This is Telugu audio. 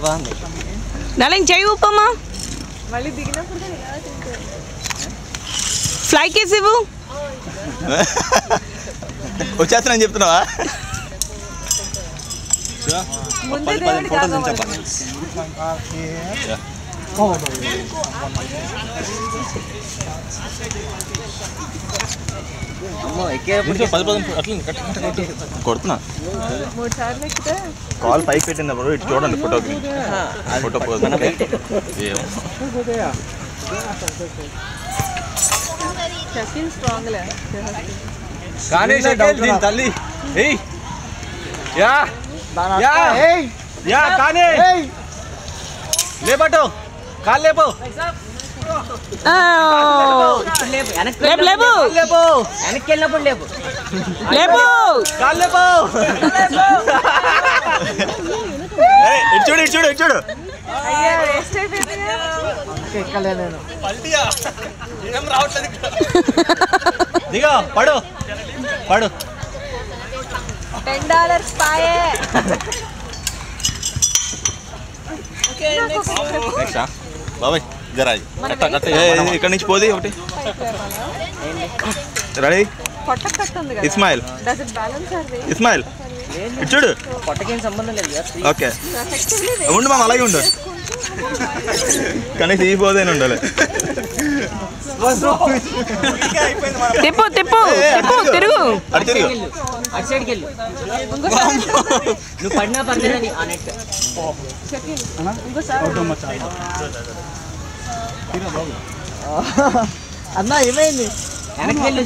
బాగుంది. డార్లింగ్ చెయ్యి ఊపమ్మా. మళ్ళీ దిగినప్పుడు ఫ్లై కేస్ ఇవ్వు. వచ్చేస్తానని చెప్తున్నావా? ముందే దేవుడి కొడుతున్నా 3 సార్లు ఎక్కితే కాల్ పైకి పెట్టినప్పుడు ఇటు చూడండి ఫోటోకి. ఫోటో పోజ్ షకిల్ స్ట్రాంగ్ లే కానీ దీని తల్లి ఏయ్ యా యా యా కానీ లేపటు కాలు లేపు లేపు లేపు లేపు వెనక్కి వెళ్ళినప్పుడు లేపు లేపు కాలు లేపు ఇటు చూడు ఇటు చూడు ఇటు చూడు. అయ్యా వేస్ట్ అయిపోయింది దిగా పడు పడు $10 పాయే నెక్స్ట్ బాబాయ్ జరా ఇక్కడ నుంచి పోది ఒకటి. రెడీ పొట్ట కట్టుంది కదా Ismail does it balance or way Ismail ఇటు చూడు. పొట్టకేం సంబంధం లేదు ఓకే ఉండు మామ అలాగే ఉండు. కనీసం ఈ పోదేనే ఉండాలి. తిప్పు తిప్పు తిప్పు తిరుగు. అటు తిరుగు. అటు సైడ్కి వెళ్ళు నువ్వు పడినా పర్లేదని ఆ నెట్ అన్నా ఏమైంది వెనక్కి వెళ్ళు